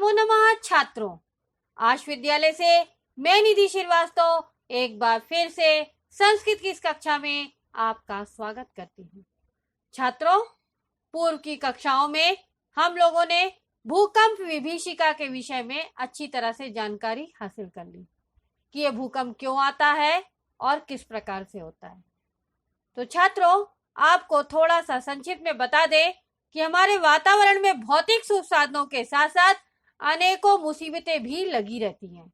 नमो नमः छात्रों। आश विद्यालय से मैं निधि श्रीवास्तव एक बार फिर से संस्कृत की इस कक्षा में आपका स्वागत करती हूँ। छात्रों, पूर्व की कक्षाओं में हम लोगों ने भूकंप विभीषिका के विषय में अच्छी तरह से जानकारी हासिल कर ली कि यह भूकंप क्यों आता है और किस प्रकार से होता है। तो छात्रों, आपको थोड़ा सा संक्षिप्त में बता दें कि हमारे वातावरण में भौतिक सुख साधनों के साथ साथ अनेकों मुसीबतें भी लगी रहती हैं।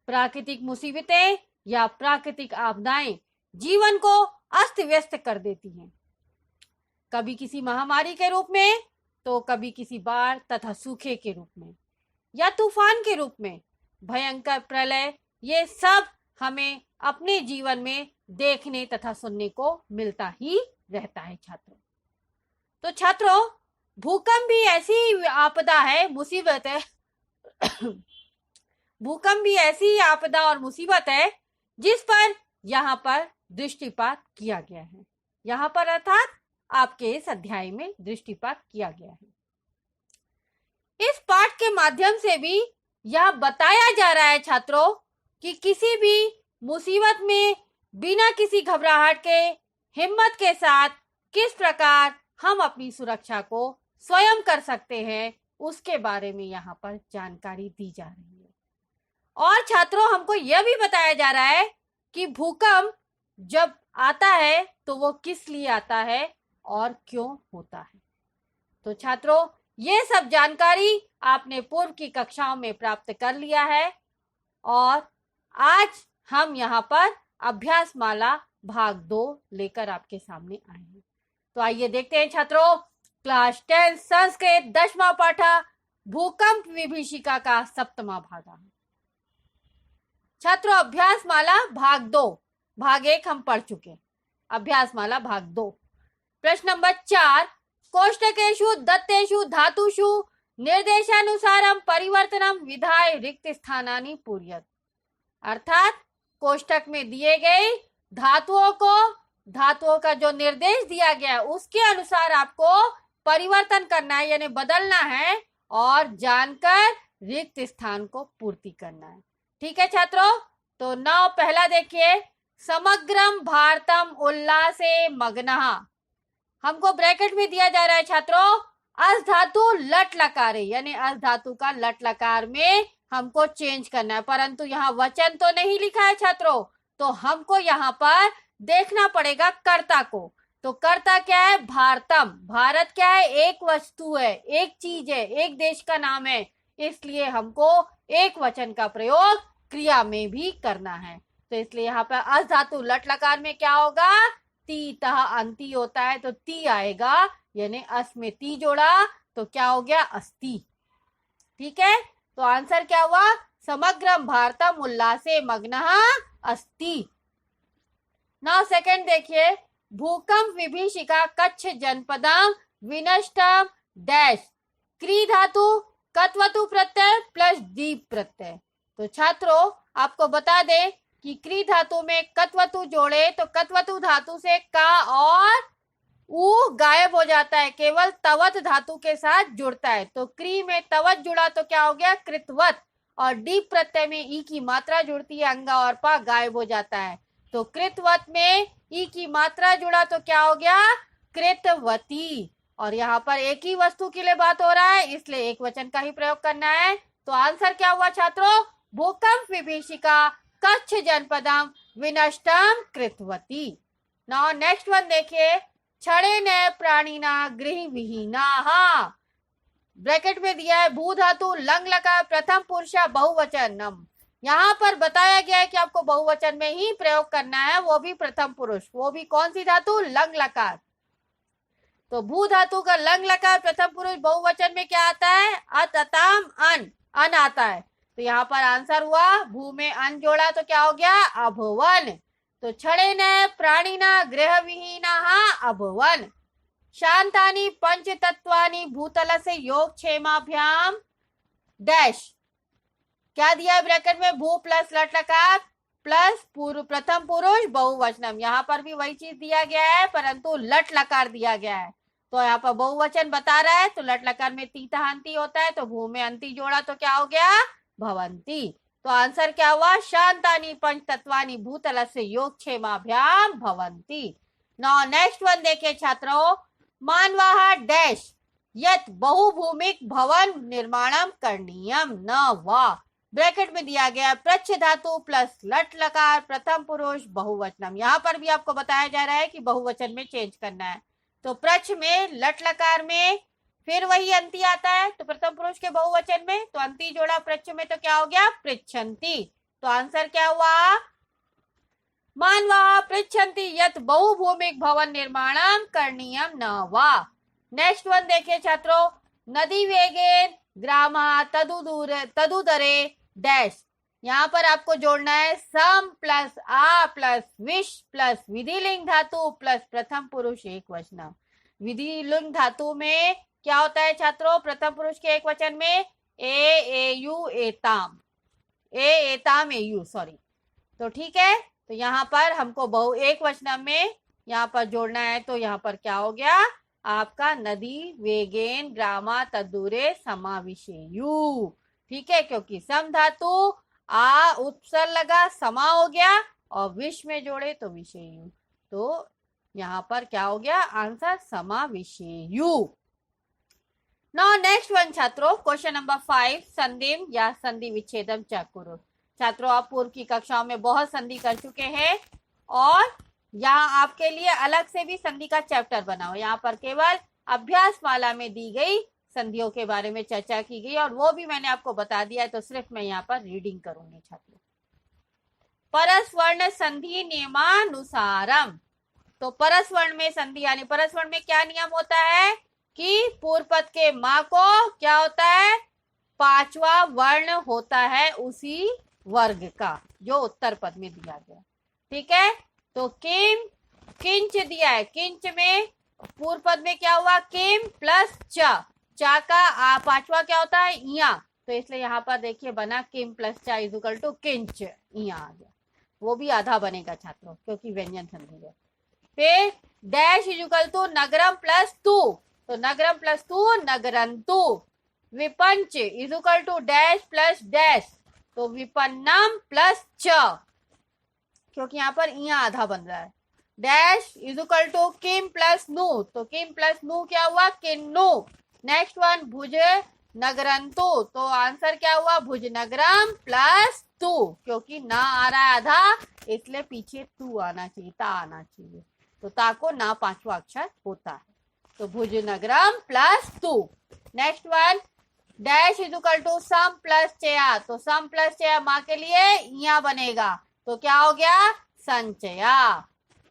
प्राकृतिक मुसीबतें या प्राकृतिक आपदाएं जीवन को अस्त व्यस्त कर देती हैं, कभी किसी महामारी के रूप में तो कभी किसी बाढ़ तथा सूखे के रूप में या तूफान के रूप में, भयंकर प्रलय, ये सब हमें अपने जीवन में देखने तथा सुनने को मिलता ही रहता है छात्रों। तो छात्रों, भूकंप भी ऐसी आपदा है, मुसीबत है भूकंप भी ऐसी आपदा और मुसीबत है जिस पर यहाँ पर दृष्टिपात किया गया है। यहाँ पर अर्थात आपके इस अध्याय में दृष्टिपात किया गया है। इस पाठ के माध्यम से भी यह बताया जा रहा है छात्रों कि किसी भी मुसीबत में बिना किसी घबराहट के, हिम्मत के साथ किस प्रकार हम अपनी सुरक्षा को स्वयं कर सकते हैं, उसके बारे में यहाँ पर जानकारी दी जा रही है। और छात्रों, हमको यह भी बताया जा रहा है कि भूकंप जब आता है तो वो किस लिए आता है और क्यों होता है। तो छात्रों, ये सब जानकारी आपने पूर्व की कक्षाओं में प्राप्त कर लिया है और आज हम यहाँ पर अभ्यास माला भाग 2 लेकर आपके सामने आए हैं। तो आइए देखते हैं छात्रों, क्लास 10 संस्कृत 10वां पाठा भूकंप विभीषिका का 7वां भाग। छात्रों, अभ्यास माला भाग 2, भाग 1 हम पढ़ चुके। अभ्यास माला भाग 2, प्रश्न नंबर 4, कोष्टकेषु दत्तेषु धातुषु निर्देशानुसारम परिवर्तनम विधाय रिक्त स्थानानि पूरयत। अर्थात कोष्टक में दिए गए धातुओं का जो निर्देश दिया गया उसके अनुसार आपको परिवर्तन करना है, यानी बदलना है और जानकर रिक्त स्थान को पूर्ति करना है। ठीक है छात्रों, तो नौ पहला देखिए, समग्रम भारतम उल्लासे मग्नः। हमको ब्रैकेट में दिया जा रहा है छात्रों अस धातु लट लकारे, यानी अस धातु का लट लकार में हमको चेंज करना है, परंतु यहाँ वचन तो नहीं लिखा है छात्रों, तो हमको यहाँ पर देखना पड़ेगा कर्ता को। तो कर्ता क्या है? भारतम। भारत क्या है? एक वस्तु है, एक चीज है, एक देश का नाम है, इसलिए हमको एक वचन का प्रयोग क्रिया में भी करना है। तो इसलिए यहाँ पर अस धातु लट लकार में क्या होगा? ती तह अंति होता है, तो ती आएगा, यानी अस में ती जोड़ा तो क्या हो गया? अस्ति। ठीक है, तो आंसर क्या हुआ? समग्रम भारतम उल्लासे मग्नः अस्ति। नाउ सेकंड देखिए, भूकंप विभीषिका कच्छ जनपदम विनष्टम डैश क्री धातु कत्वतु प्रत्यय प्लस दीप प्रत्यय। तो छात्रों, आपको बता दें कि क्री धातु में कत्वतु जोड़े तो कत्वतु धातु से का और उ गायब हो जाता है, केवल तवत धातु के साथ जुड़ता है। तो क्री में तवत जुड़ा तो क्या हो गया? कृतवत। और डीप प्रत्यय में ई की मात्रा जुड़ती है, अंगा और पा गायब हो जाता है। तो कृतवत में ई की मात्रा जुड़ा तो क्या हो गया? कृतवती। और यहाँ पर एक ही वस्तु के लिए बात हो रहा है, इसलिए एक वचन का ही प्रयोग करना है। तो आंसर क्या हुआ छात्रों? भूकंप विभीषिका कच्छ जनपदम विनष्टम कृतवती। नाउ नेक्स्ट वन देखिए, क्षणे न प्राणिना गृह विहीना। ब्रैकेट में दिया है भू धातु लंग लकार प्रथम पुरुष बहुवचनम। यहाँ पर बताया गया है कि आपको बहुवचन में ही प्रयोग करना है, वो भी प्रथम पुरुष। वो भी कौन सी धातु? लंग लकार। तो भू धातु का लंग लकार प्रथम पुरुष बहुवचन में क्या आता है? अतताम अन, अन आता है। तो यहाँ पर आंसर हुआ, भू में अन जोड़ा तो क्या हो गया? अभवन। तो क्षणे न प्राणिना गृह विहीना अभवन। शांतानि पंच तत्वानि भूतल से योग क्षेमाभ्याम डैश। क्या दिया है ब्रैकेट में? भू प्लस लट लकार प्लस पूर्व प्रथम पुरुष बहुवचनम। यहाँ पर भी वही चीज दिया गया है, परंतु लट लकार दिया गया है। तो यहाँ पर बहुवचन बता रहा है, तो लट लकार में तीता अंति होता है, तो भू में अंति जोड़ा तो क्या हो गया, भवंती। तो आंसर क्या हुआ, शांतानि पंच तत्वानि भूतलस्य योगक्षेमाभ्याम भवंती। नाउ नेक्स्ट वन देखिए छात्रों, मानवाः डैश यत बहुभूमिक भवन निर्माणम करणीयम न वा, ब्रैकेट में दिया गया प्रच्छ धातु प्लस लट लकार प्रथम पुरुष बहुवचनम। यहाँ पर भी आपको बताया जा रहा है कि बहुवचन में चेंज करना है। तो प्रच्छ में लट लकार में फिर वही अंति आता है, तो प्रथम पुरुष के बहुवचन में तो अंति जोड़ा प्रच्छ में, तो क्या हो गया, पृच्छन्ति। तो आंसर क्या हुआ, मानवाः पृच्छन्ति यत बहुभूमिक भवन निर्माणम करणीयम न वा। नेक्स्ट वन देखिए छात्रों, नदी वेगेन ग्रामः तदुदरे डैश। यहाँ पर आपको जोड़ना है सम प्लस आ प्लस विश प्लस विधिलिंग धातु प्लस प्रथम पुरुष एक वचन। विधिलिंग धातु में क्या होता है छात्रों, प्रथम पुरुष के एक वचन में एयु एताम, एताम एयु, सॉरी। तो ठीक है, तो यहाँ पर हमको बहु एक वचन में यहाँ पर जोड़ना है, तो यहाँ पर क्या हो गया आपका, नदी वेगेन ग्रामा तदुरे समाविशेयु। ठीक है, क्योंकि सम धातु आ उपसर्ग लगा, समा हो गया, और विश में जोड़े तो विषेयु, तो यहाँ पर क्या हो गया आंसर, समाविशेयु। नाउ नेक्स्ट वन छात्रों, क्वेश्चन नंबर 5, संधिम या संधि विच्छेदम च कुरु। छात्रों आप पूर्व की कक्षाओं में बहुत संधि कर चुके हैं, और यहाँ आपके लिए अलग से भी संधि का चैप्टर बना हो। यहाँ पर केवल अभ्यास माला में दी गई संधियों के बारे में चर्चा की गई, और वो भी मैंने आपको बता दिया है, तो सिर्फ मैं यहाँ पर रीडिंग करूंगी छात्रों। परस्वर्ण संधि नियमानुसारम। तो परस्वर्ण में संधि यानी परस्वर्ण में क्या नियम होता है कि पूर्व पद के माँ को क्या होता है, पांचवा वर्ण होता है उसी वर्ग का जो उत्तर पद में दिया गया। ठीक है, तो किम किंच दिया है, किंच में पूर्व पद में क्या हुआ, किम प्लस चा का पांचवा क्या होता है, इया, तो इसलिए यहाँ पर देखिए बना किम प्लस चा इज इक्वल टू किंच, इया आ गया। वो भी आधा बनेगा छात्रों क्योंकि व्यंजन संधि है। फिर डैश इज इक्वल टू नगरम प्लस तू, तो नगरम प्लस तू नगरंतु। विपंच is equal to dash plus dash, तो विपन्नम प्लस च, क्योंकि यहाँ पर इया आधा बन रहा है। डैश इज इक्वल टू किम प्लस नु, तो किम प्लस नु क्या हुआ, किन्नु। नेक्स्ट वन भुज नगरंतु, तो आंसर क्या हुआ, भुज नगरम प्लस तू, क्योंकि ना आ रहा है आधा इसलिए पीछे तू आना चाहिए, ता आना चाहिए, तो ता को ना पांचवा अक्षर होता है, तो भुज नगरम प्लस तू। Next one dash is equal to सम प्लस चया, तो सम प्लस चया माँ के लिए इया बनेगा, तो क्या हो गया, संचया।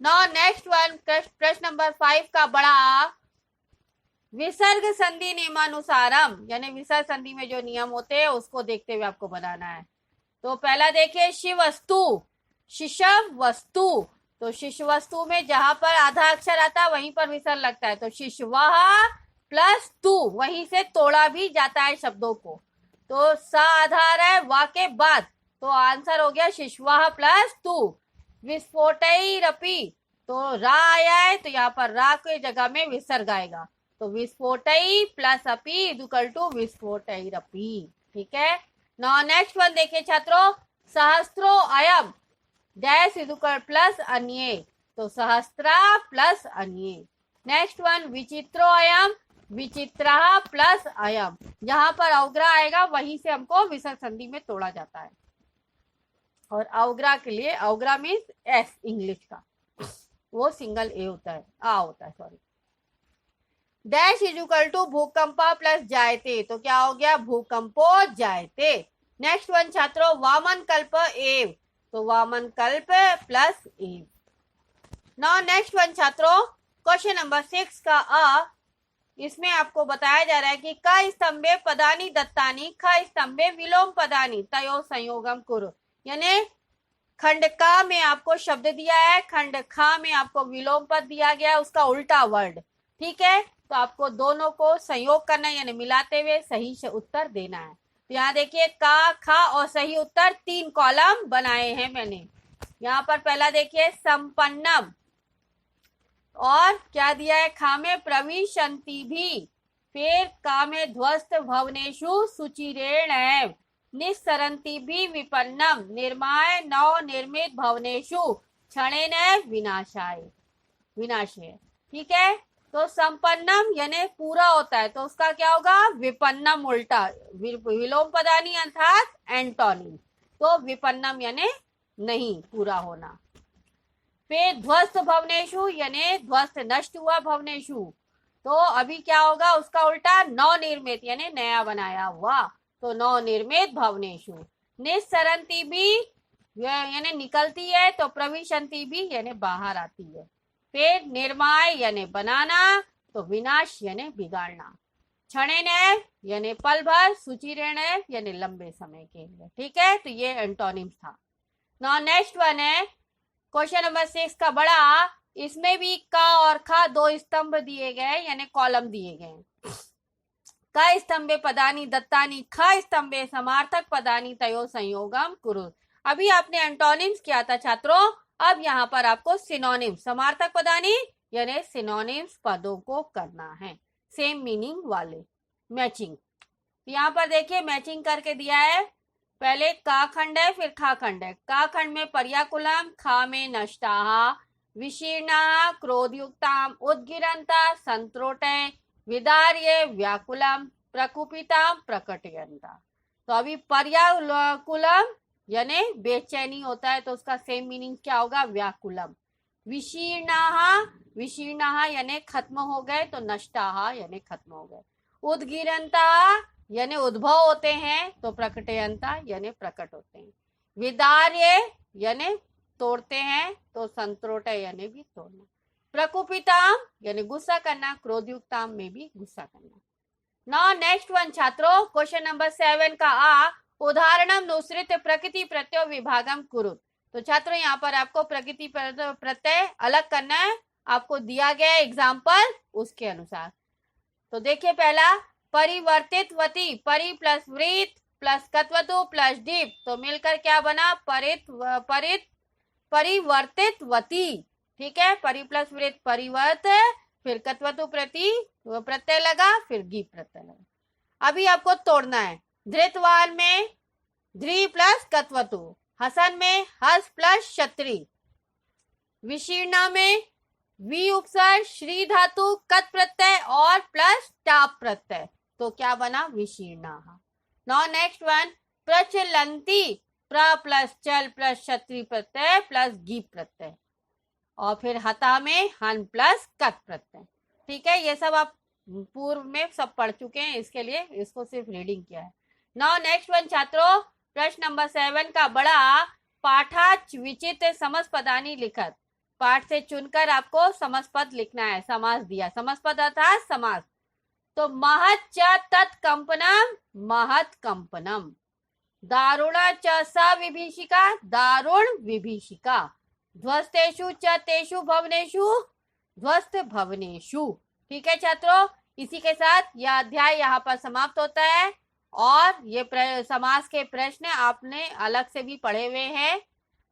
नाउ नेक्स्ट वन प्रश्न नंबर 5 का बड़ा, विसर्ग संधि नियमानुसारम, यानी विसर्ग संधि में जो नियम होते हैं उसको देखते हुए आपको बनाना है। तो पहला देखिए शिवस्तु, शिशव वस्तु, तो शिशु वस्तु में जहां पर आधा अक्षर आता है वहीं पर विसर्ग लगता है, तो शिशवः प्लस तू, वहीं से तोड़ा भी जाता है शब्दों को, तो सा आधार है वा के बाद, तो आंसर हो गया शिशवः प्लस तू। विस्फोटैरपि, तो रा आया है तो यहाँ पर रा के जगह में विसर्ग आएगा, तो विस्फोटै प्लस अपि इक्वल टू विस्फोटैरपि। ठीक है, नाउ नेक्स्ट वन देखिए छात्रों, सहस्त्रो अयम डैश इक्वल प्लस अन्ये, तो सहस्त्रा प्लस अन्ये। नेक्स्ट वन विचित्रो अयम, विचित्रा प्लस अयम, जहां पर अवग्रह आएगा वहीं से हमको विसर्ग संधि में तोड़ा जाता है, और अवग्रह के लिए, अवग्रह मीन्स एस इंग्लिश का, वो सिंगल ए होता है, आ होता है, sorry. Dash is equal to भूकंपा प्लस जायते, तो क्या हो गया, भूकंपो जायते। नेक्स्ट वन छात्रों, वामन कल्प एव, तो वामन कल्प प्लस एव। नाउ नेक्स्ट वन छात्रों, क्वेश्चन नंबर 6 का अ, इसमें आपको बताया जा रहा है कि क स्तंभे पदानी दत्तानी ख स्तंभे विलोम पदानी तयो संयोगम कुरु, यानी खंड का में आपको शब्द दिया है, खंड खा में आपको विलोम पद दिया गया है, उसका उल्टा वर्ड। ठीक है, तो आपको दोनों को संयोग करना है, यानी मिलाते हुए सही से उत्तर देना है। तो यहाँ देखिए का, खा और सही उत्तर 3 कॉलम बनाए हैं मैंने। यहाँ पर पहला देखिए संपन्नम, और क्या दिया है, खा में प्रविशन्ति भी, फिर का में ध्वस्त भवनेषु सुचिरेण निस्सरन्ति भी विपन्नम निर्माय नव निर्मित भवनेषु क्षणेन विनाशाय विनाशे। ठीक है, तो संपन्नम यानी पूरा होता है, तो उसका क्या होगा, विपन्नम उल्टा, विलोम पदानी अर्थात एंटोनिम, तो विपन्नम यानी नहीं पूरा होना। फिर ध्वस्त भवनेषु यानी ध्वस्त नष्ट हुआ भवनेषु, तो अभी क्या होगा, उसका उल्टा नवनिर्मित यानी नया बनाया हुआ, तो नवनिर्मित भवनेषु। निस्सरन्ति भी यानी निकलती है, तो प्रविशन्ति भी यानी बाहर आती है। फिर निर्माय यानी बनाना, तो विनाश यानी बिगाड़ना। क्षणेन यानी पल भर, सुचिरेण यानी लंबे समय के लिए। ठीक है, तो ये एंटोनिम्स था। नाउ नेक्स्ट वन है क्वेश्चन नंबर 6 का बड़ा, इसमें भी का और खा दो स्तंभ दिए गए यानी कॉलम दिए गए। का स्तंभे पदानी दत्तानी, ख स्तंभे समार्थक पदानी तयो संयोगम कुरु। अभी आपने एंटोनिम्स किया था छात्रों, अब यहाँ पर आपको सिनोनिम्स, समार्थक पदानी यानी सिनोनिम्स पदों को करना है, सेम मीनिंग वाले, मैचिंग। यहाँ पर देखिए मैचिंग करके दिया है, पहले का खंड है फिर खा खंड है। का खंड में पर्याकुलम, खा में नष्टाहा, विशीर्णा, क्रोधयुक्ताम, उद्गिरंता, संत्रोटे, विदार्ये, व्याकुलम, प्रकुपिताम, प्रकटयंता। तो अभी पर्याकुलम यानी बेचैनी होता है, तो उसका सेम मीनिंग क्या होगा, व्याकुलम। विशीर्णाहा, विशीर्णाहा यानी खत्म हो गए, तो नष्टाहा यानी खत्म हो गए। उद्गिरंता यानी उद्भव होते हैं, तो प्रकटयंता यानी प्रकट होते हैं। विदार्य यानी तोड़ते हैं, तो संत्रोटे यानी भी तोड़ना। प्रकुपिताम यानी गुस्सा करना, क्रोधयुक्ताम में भी गुस्सा करना। नाउ नेक्स्ट वन छात्रों, क्वेश्चन नंबर 7 का आ, उदाहरणम नुसृत प्रकृति प्रत्यय विभागम कुरु। तो छात्रों यहाँ पर आपको प्रकृति प्रत्यय अलग करना है, आपको दिया गया एग्जाम्पल उसके अनुसार। तो देखिए पहला, परिवर्तित वती, परि प्लस वृत प्लस कत्वतु प्लस डिप, तो मिलकर क्या बना, परिवर्तित वती। ठीक है, परि प्लस वृत परिवर्त, फिर कत्वतु प्रति प्रत्यय लगा, फिर गी प्रत्यय लगा। अभी आपको तोड़ना है, धृतवान में ध्री प्लस कत्वतु, हसन में हस प्लस क्षत्रि, विशीर्णा में वी उपसर्ग श्री धातु कत प्रत्यय और प्लस टाप प्रत्यय, तो क्या बना, विशीर्णा। नाउ नेक्स्ट वन, प्रचलंती, प्र प्लस चल प्लस क्षत्रि प्रत्यय प्लस गी प्रत्यय, और फिर हता में हन प्लस कत प्रत्यय। ठीक है, ये सब आप पूर्व में सब पढ़ चुके हैं, इसके लिए इसको सिर्फ रीडिंग किया है। नाउ नेक्स्ट वन छात्रों, प्रश्न नंबर 7 का बड़ा, पाठाच विचित्र समस्पदानी लिखत। पाठ से चुनकर आपको समस्पद लिखना है, समास दिया, समस्पद अर्थात समास। तो महत च तत्कंपनम, महत कंपनम, दारुण च सविभीषिका, दारुण विभीषिका, ध्वस्तेषु च तेषु भवनेषु, ध्वस्त भवनेषु। ठीक है छात्रों, इसी के साथ यह अध्याय यहाँ पर समाप्त होता है, और ये समास के प्रश्न आपने अलग से भी पढ़े हुए हैं,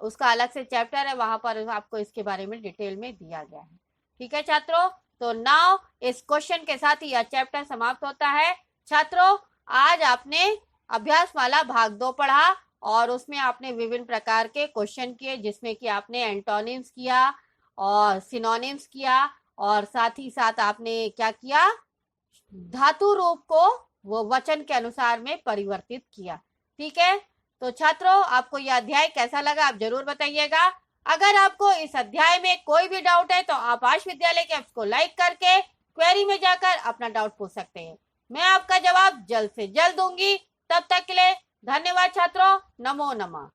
उसका अलग से चैप्टर है, वहां पर आपको इसके बारे में डिटेल में दिया गया है। ठीक है छात्रों, तो नाउ इस क्वेश्चन के साथ ही यह चैप्टर समाप्त होता है। छात्रों, आज आपने अभ्यास वाला भाग 2 पढ़ा, और उसमें आपने विभिन्न प्रकार के क्वेश्चन किए, जिसमें कि आपने एंटोनिम्स किया और सिनोनिम्स किया, और साथ ही साथ आपने क्या किया, धातु रूप को वो वचन के अनुसार में परिवर्तित किया। ठीक है, तो छात्रों आपको यह अध्याय कैसा लगा आप जरूर बताइएगा। अगर आपको इस अध्याय में कोई भी डाउट है, तो आप आश विद्यालय के ऐप्स को लाइक करके क्वेरी में जाकर अपना डाउट पूछ सकते हैं, मैं आपका जवाब जल्द से जल्द दूंगी। तब तक के लिए धन्यवाद छात्रों, नमो नमः।